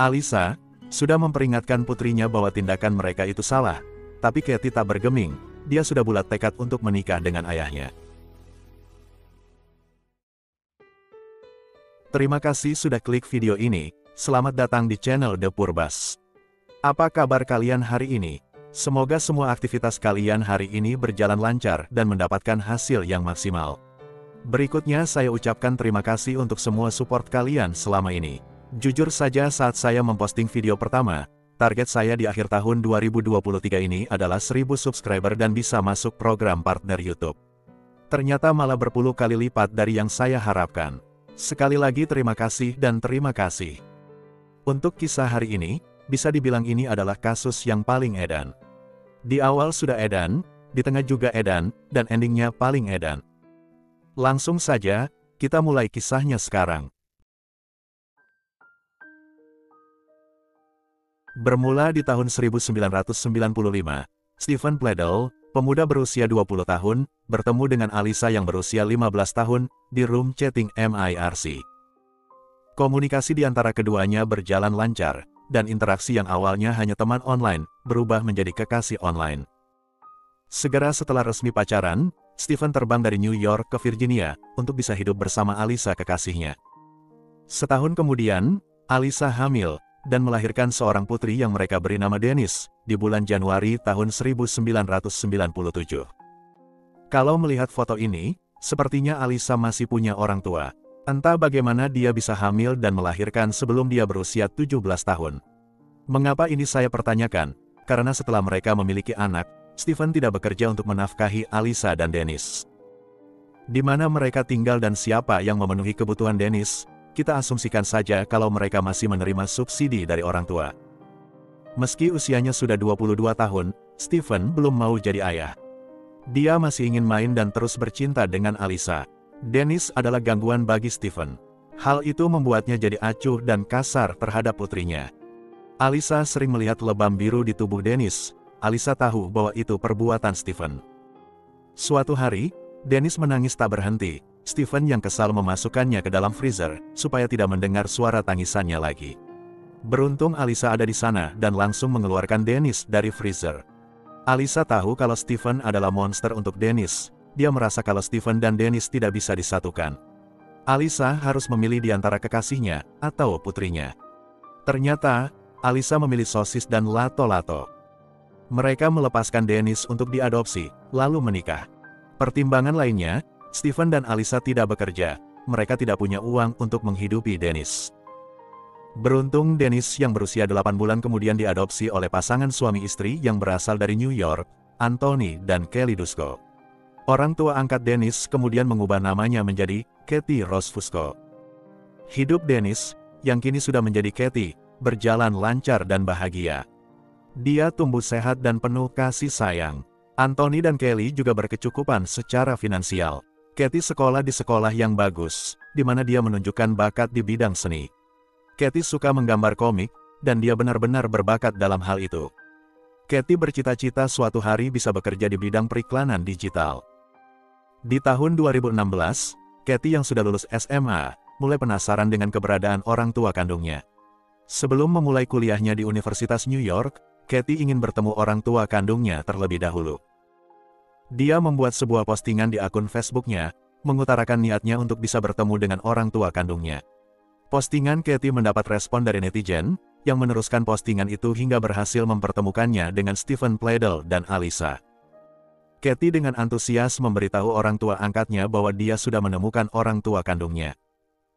Alisa sudah memperingatkan putrinya bahwa tindakan mereka itu salah, tapi Katie tak bergeming, dia sudah bulat tekad untuk menikah dengan ayahnya. Terima kasih sudah klik video ini, selamat datang di channel The Purbas. Apa kabar kalian hari ini? Semoga semua aktivitas kalian hari ini berjalan lancar dan mendapatkan hasil yang maksimal. Berikutnya saya ucapkan terima kasih untuk semua support kalian selama ini. Jujur saja saat saya memposting video pertama, target saya di akhir tahun 2023 ini adalah 1000 subscriber dan bisa masuk program partner YouTube. Ternyata malah berpuluh kali lipat dari yang saya harapkan. Sekali lagi terima kasih dan terima kasih. Untuk kisah hari ini, bisa dibilang ini adalah kasus yang paling edan. Di awal sudah edan, di tengah juga edan, dan endingnya paling edan. Langsung saja, kita mulai kisahnya sekarang. Bermula di tahun 1995, Stephen Pledel, pemuda berusia 20 tahun, bertemu dengan Alisa yang berusia 15 tahun, di room chatting MIRC. Komunikasi di antara keduanya berjalan lancar, dan interaksi yang awalnya hanya teman online, berubah menjadi kekasih online. Segera setelah resmi pacaran, Stephen terbang dari New York ke Virginia, untuk bisa hidup bersama Alisa kekasihnya. Setahun kemudian, Alisa hamil, dan melahirkan seorang putri yang mereka beri nama Dennis, di bulan Januari tahun 1997. Kalau melihat foto ini, sepertinya Alisa masih punya orang tua. Entah bagaimana dia bisa hamil dan melahirkan sebelum dia berusia 17 tahun. Mengapa ini saya pertanyakan? Karena setelah mereka memiliki anak, Stephen tidak bekerja untuk menafkahi Alisa dan Dennis. Di mana mereka tinggal dan siapa yang memenuhi kebutuhan Dennis? Kita asumsikan saja kalau mereka masih menerima subsidi dari orang tua. Meski usianya sudah 22 tahun, Stephen belum mau jadi ayah. Dia masih ingin main dan terus bercinta dengan Alisa. Dennis adalah gangguan bagi Stephen. Hal itu membuatnya jadi acuh dan kasar terhadap putrinya. Alisa sering melihat lebam biru di tubuh Dennis. Alisa tahu bahwa itu perbuatan Stephen. Suatu hari, Dennis menangis tak berhenti. Stephen yang kesal memasukkannya ke dalam freezer, supaya tidak mendengar suara tangisannya lagi. Beruntung Alisa ada di sana dan langsung mengeluarkan Dennis dari freezer. Alisa tahu kalau Stephen adalah monster untuk Dennis. Dia merasa kalau Stephen dan Dennis tidak bisa disatukan. Alisa harus memilih di antara kekasihnya, atau putrinya. Ternyata, Alisa memilih sosis dan lato-lato. Mereka melepaskan Dennis untuk diadopsi, lalu menikah. Pertimbangan lainnya, Stephen dan Alisa tidak bekerja, mereka tidak punya uang untuk menghidupi Dennis. Beruntung Dennis yang berusia 8 bulan kemudian diadopsi oleh pasangan suami istri yang berasal dari New York, Anthony dan Kelly Dusko. Orang tua angkat Dennis kemudian mengubah namanya menjadi Katie Rose Fusco. Hidup Dennis, yang kini sudah menjadi Katie, berjalan lancar dan bahagia. Dia tumbuh sehat dan penuh kasih sayang. Anthony dan Kelly juga berkecukupan secara finansial. Katie sekolah di sekolah yang bagus, di mana dia menunjukkan bakat di bidang seni. Katie suka menggambar komik, dan dia benar-benar berbakat dalam hal itu. Katie bercita-cita suatu hari bisa bekerja di bidang periklanan digital. Di tahun 2016, Katie yang sudah lulus SMA, mulai penasaran dengan keberadaan orang tua kandungnya. Sebelum memulai kuliahnya di Universitas New York, Katie ingin bertemu orang tua kandungnya terlebih dahulu. Dia membuat sebuah postingan di akun Facebooknya, mengutarakan niatnya untuk bisa bertemu dengan orang tua kandungnya. Postingan Katie mendapat respon dari netizen, yang meneruskan postingan itu hingga berhasil mempertemukannya dengan Stephen Pledel dan Alisa. Katie dengan antusias memberitahu orang tua angkatnya bahwa dia sudah menemukan orang tua kandungnya.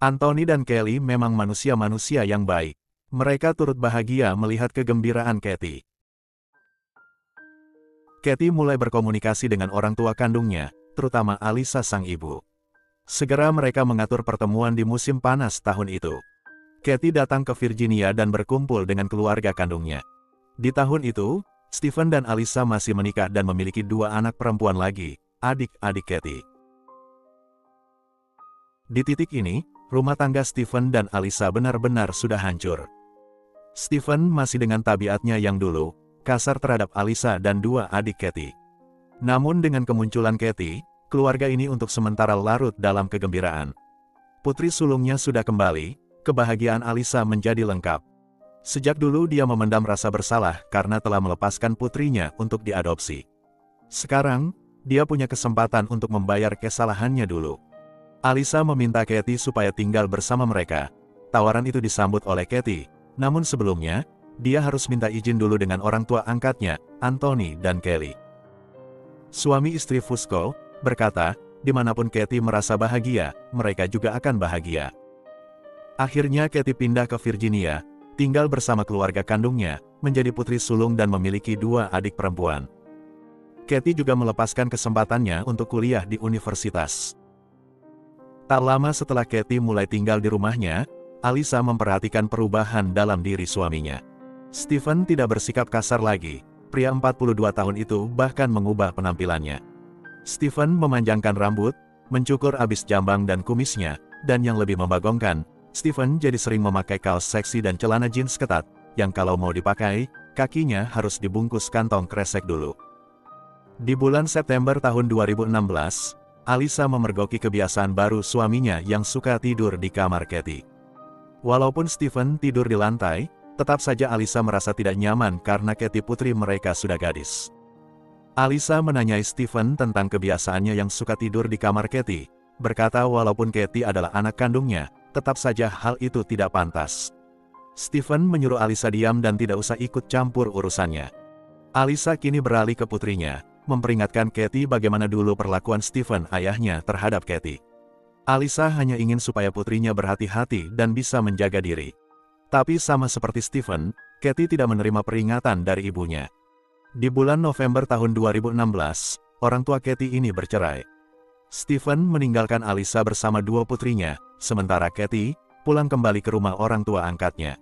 Anthony dan Kelly memang manusia-manusia yang baik. Mereka turut bahagia melihat kegembiraan Katie. Katie mulai berkomunikasi dengan orang tua kandungnya, terutama Alisa sang ibu. Segera mereka mengatur pertemuan di musim panas tahun itu. Katie datang ke Virginia dan berkumpul dengan keluarga kandungnya. Di tahun itu, Stephen dan Alisa masih menikah dan memiliki 2 anak perempuan lagi, adik-adik Katie. Di titik ini, rumah tangga Stephen dan Alisa benar-benar sudah hancur. Stephen masih dengan tabiatnya yang dulu, kasar terhadap Alisa dan 2 adik Katie. Namun dengan kemunculan Katie, keluarga ini untuk sementara larut dalam kegembiraan. Putri sulungnya sudah kembali, kebahagiaan Alisa menjadi lengkap. Sejak dulu dia memendam rasa bersalah karena telah melepaskan putrinya untuk diadopsi. Sekarang, dia punya kesempatan untuk membayar kesalahannya dulu. Alisa meminta Katie supaya tinggal bersama mereka. Tawaran itu disambut oleh Katie, namun sebelumnya, dia harus minta izin dulu dengan orang tua angkatnya, Anthony dan Kelly. Suami istri Fusco berkata, dimanapun Katie merasa bahagia, mereka juga akan bahagia. Akhirnya Katie pindah ke Virginia, tinggal bersama keluarga kandungnya, menjadi putri sulung dan memiliki 2 adik perempuan. Katie juga melepaskan kesempatannya untuk kuliah di universitas. Tak lama setelah Katie mulai tinggal di rumahnya, Alisa memperhatikan perubahan dalam diri suaminya. Stephen tidak bersikap kasar lagi, pria 42 tahun itu bahkan mengubah penampilannya. Stephen memanjangkan rambut, mencukur abis jambang dan kumisnya, dan yang lebih membagongkan, Stephen jadi sering memakai kaos seksi dan celana jeans ketat, yang kalau mau dipakai, kakinya harus dibungkus kantong kresek dulu. Di bulan September tahun 2016, Alisa memergoki kebiasaan baru suaminya yang suka tidur di kamar Katie. Walaupun Stephen tidur di lantai, tetap saja Alisa merasa tidak nyaman karena Katie putri mereka sudah gadis. Alisa menanyai Stephen tentang kebiasaannya yang suka tidur di kamar Katie, berkata walaupun Katie adalah anak kandungnya, tetap saja hal itu tidak pantas. Stephen menyuruh Alisa diam dan tidak usah ikut campur urusannya. Alisa kini beralih ke putrinya, memperingatkan Katie bagaimana dulu perlakuan Stephen ayahnya terhadap Katie. Alisa hanya ingin supaya putrinya berhati-hati dan bisa menjaga diri. Tapi sama seperti Stephen, Katie tidak menerima peringatan dari ibunya. Di bulan November tahun 2016, orang tua Katie ini bercerai. Stephen meninggalkan Alisa bersama 2 putrinya, sementara Katie pulang kembali ke rumah orang tua angkatnya.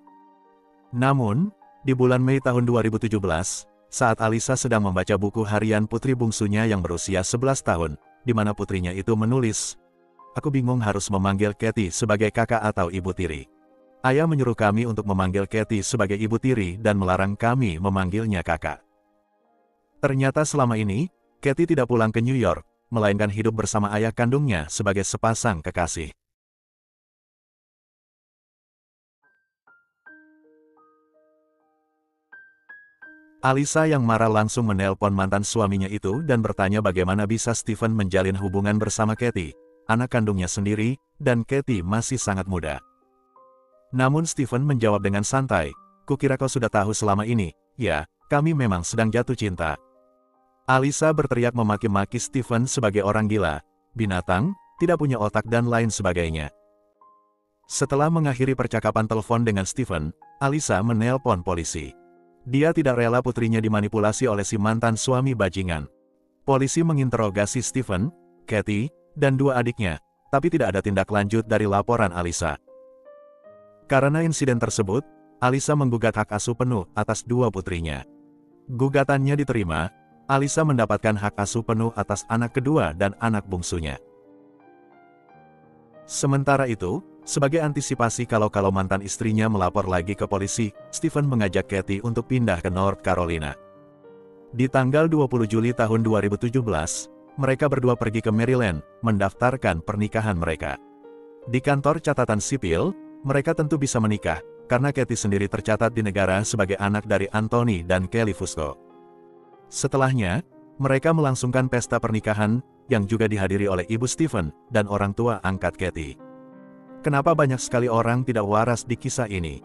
Namun, di bulan Mei tahun 2017, saat Alisa sedang membaca buku harian putri bungsunya yang berusia 11 tahun, di mana putrinya itu menulis, "Aku bingung harus memanggil Katie sebagai kakak atau ibu tiri. Ayah menyuruh kami untuk memanggil Katie sebagai ibu tiri dan melarang kami memanggilnya kakak." Ternyata selama ini, Katie tidak pulang ke New York, melainkan hidup bersama ayah kandungnya sebagai sepasang kekasih. Alisa yang marah langsung menelpon mantan suaminya itu dan bertanya bagaimana bisa Stephen menjalin hubungan bersama Katie, anak kandungnya sendiri, dan Katie masih sangat muda. Namun Stephen menjawab dengan santai, "Kukira kau sudah tahu selama ini, ya, kami memang sedang jatuh cinta." Alisa berteriak memaki-maki Stephen sebagai orang gila, binatang, tidak punya otak dan lain sebagainya. Setelah mengakhiri percakapan telepon dengan Stephen, Alisa menelpon polisi. Dia tidak rela putrinya dimanipulasi oleh si mantan suami bajingan. Polisi menginterogasi Stephen, Katie, dan 2 adiknya, tapi tidak ada tindak lanjut dari laporan Alisa. Karena insiden tersebut, Alisa menggugat hak asuh penuh atas 2 putrinya. Gugatannya diterima, Alisa mendapatkan hak asuh penuh atas anak kedua dan anak bungsunya. Sementara itu, sebagai antisipasi kalau mantan istrinya melapor lagi ke polisi, Stephen mengajak Katie untuk pindah ke North Carolina. Di tanggal 20 Juli tahun 2017, mereka berdua pergi ke Maryland, mendaftarkan pernikahan mereka. Di kantor catatan sipil, mereka tentu bisa menikah, karena Katie sendiri tercatat di negara sebagai anak dari Anthony dan Kelly Fusco. Setelahnya, mereka melangsungkan pesta pernikahan, yang juga dihadiri oleh ibu Stephen, dan orang tua angkat Katie. Kenapa banyak sekali orang tidak waras di kisah ini?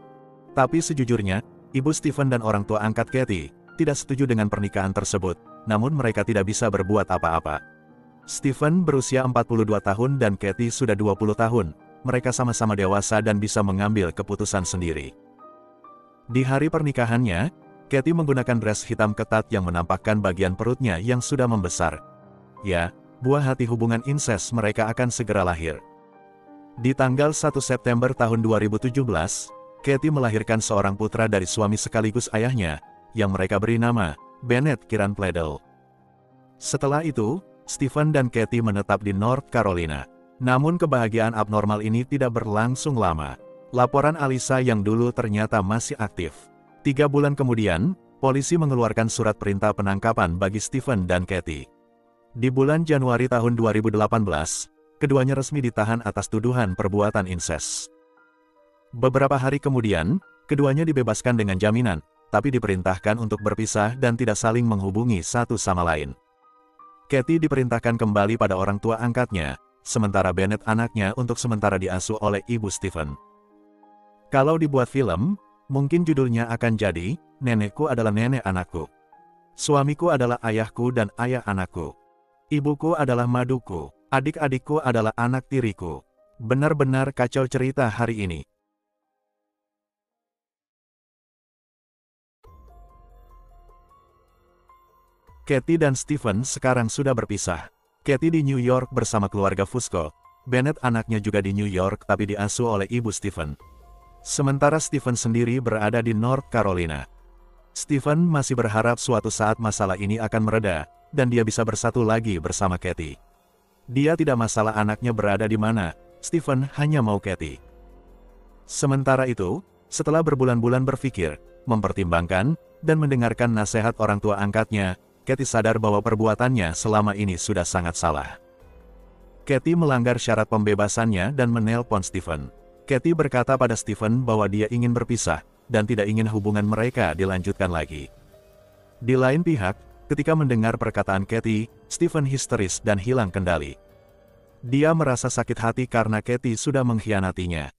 Tapi sejujurnya, ibu Stephen dan orang tua angkat Katie, tidak setuju dengan pernikahan tersebut, namun mereka tidak bisa berbuat apa-apa. Stephen berusia 42 tahun dan Katie sudah 20 tahun, mereka sama-sama dewasa dan bisa mengambil keputusan sendiri. Di hari pernikahannya, Katie menggunakan dress hitam ketat yang menampakkan bagian perutnya yang sudah membesar. Ya, buah hati hubungan inses mereka akan segera lahir. Di tanggal 1 September tahun 2017, Katie melahirkan seorang putra dari suami sekaligus ayahnya, yang mereka beri nama Bennett Kieran Pledel. Setelah itu, Stephen dan Katie menetap di North Carolina. Namun kebahagiaan abnormal ini tidak berlangsung lama. Laporan Alisa yang dulu ternyata masih aktif. 3 bulan kemudian, polisi mengeluarkan surat perintah penangkapan bagi Stephen dan Katie. Di bulan Januari tahun 2018, keduanya resmi ditahan atas tuduhan perbuatan inses. Beberapa hari kemudian, Keduanya dibebaskan dengan jaminan, tapi diperintahkan untuk berpisah dan tidak saling menghubungi satu sama lain. Katie diperintahkan kembali pada orang tua angkatnya, sementara Bennett anaknya untuk sementara diasuh oleh ibu Stephen. Kalau dibuat film, mungkin judulnya akan jadi, Nenekku adalah nenek anakku. Suamiku adalah ayahku dan ayah anakku. Ibuku adalah maduku. Adik-adikku adalah anak tiriku. Benar-benar kacau cerita hari ini. Katie dan Stephen sekarang sudah berpisah. Katie di New York bersama keluarga Fusco. Bennett anaknya juga di New York tapi diasuh oleh ibu Stephen. Sementara Stephen sendiri berada di North Carolina. Stephen masih berharap suatu saat masalah ini akan mereda, dan dia bisa bersatu lagi bersama Katie. Dia tidak masalah anaknya berada di mana, Stephen hanya mau Katie. Sementara itu, setelah berbulan-bulan berpikir, mempertimbangkan, dan mendengarkan nasihat orang tua angkatnya, Katie sadar bahwa perbuatannya selama ini sudah sangat salah. Katie melanggar syarat pembebasannya dan menelpon Stephen. Katie berkata pada Stephen bahwa dia ingin berpisah, dan tidak ingin hubungan mereka dilanjutkan lagi. Di lain pihak, ketika mendengar perkataan Katie, Stephen histeris dan hilang kendali. Dia merasa sakit hati karena Katie sudah mengkhianatinya.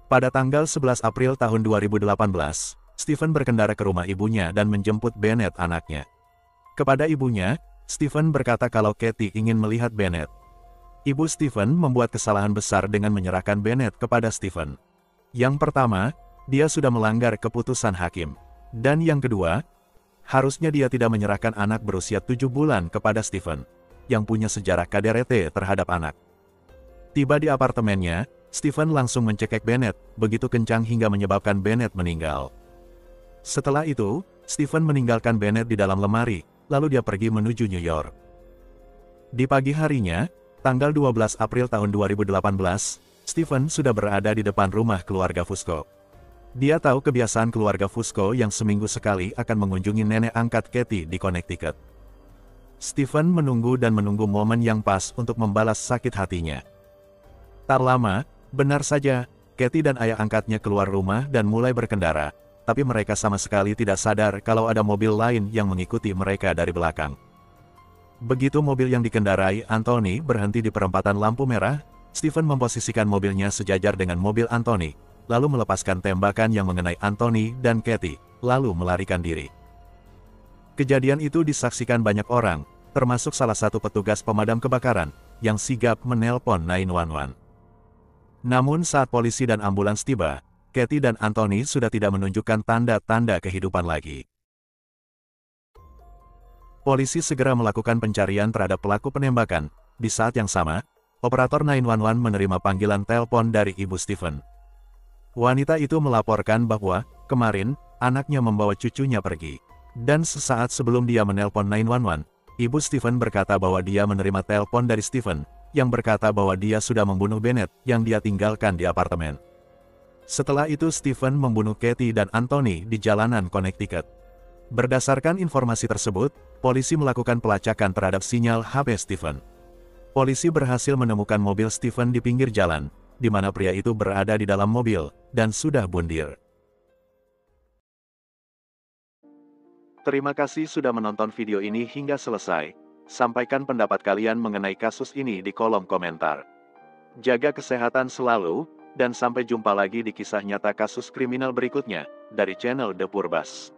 Pada tanggal 11 April tahun 2018, Stephen berkendara ke rumah ibunya dan menjemput Bennett anaknya. Kepada ibunya, Stephen berkata kalau Katie ingin melihat Bennett. Ibu Stephen membuat kesalahan besar dengan menyerahkan Bennett kepada Stephen. Yang pertama, dia sudah melanggar keputusan hakim. Dan yang kedua, harusnya dia tidak menyerahkan anak berusia 7 bulan kepada Stephen, yang punya sejarah KDRT terhadap anak. Tiba di apartemennya, Stephen langsung mencekik Bennett, begitu kencang hingga menyebabkan Bennett meninggal. Setelah itu, Stephen meninggalkan Bennett di dalam lemari, lalu dia pergi menuju New York. Di pagi harinya, tanggal 12 April tahun 2018, Stephen sudah berada di depan rumah keluarga Fusco. Dia tahu kebiasaan keluarga Fusco yang seminggu sekali akan mengunjungi nenek angkat Katie di Connecticut. Stephen menunggu dan menunggu momen yang pas untuk membalas sakit hatinya. Tak lama, benar saja, Katie dan ayah angkatnya keluar rumah dan mulai berkendara, tapi mereka sama sekali tidak sadar kalau ada mobil lain yang mengikuti mereka dari belakang. Begitu mobil yang dikendarai Anthony berhenti di perempatan lampu merah, Stephen memposisikan mobilnya sejajar dengan mobil Anthony, lalu melepaskan tembakan yang mengenai Anthony dan Katie, lalu melarikan diri. Kejadian itu disaksikan banyak orang, termasuk salah satu petugas pemadam kebakaran, yang sigap menelpon 911. Namun saat polisi dan ambulans tiba, Katie dan Anthony sudah tidak menunjukkan tanda-tanda kehidupan lagi. Polisi segera melakukan pencarian terhadap pelaku penembakan. Di saat yang sama, operator 911 menerima panggilan telepon dari ibu Stephen. Wanita itu melaporkan bahwa, kemarin, anaknya membawa cucunya pergi. Dan sesaat sebelum dia menelpon 911, ibu Stephen berkata bahwa dia menerima telepon dari Stephen, yang berkata bahwa dia sudah membunuh Bennett yang dia tinggalkan di apartemen. Setelah itu Stephen membunuh Katie dan Anthony di jalanan Connecticut. Berdasarkan informasi tersebut, polisi melakukan pelacakan terhadap sinyal HP Stephen. Polisi berhasil menemukan mobil Stephen di pinggir jalan, di mana pria itu berada di dalam mobil, dan sudah bundir. Terima kasih sudah menonton video ini hingga selesai. Sampaikan pendapat kalian mengenai kasus ini di kolom komentar. Jaga kesehatan selalu, dan sampai jumpa lagi di kisah nyata kasus kriminal berikutnya, dari channel The Purbas.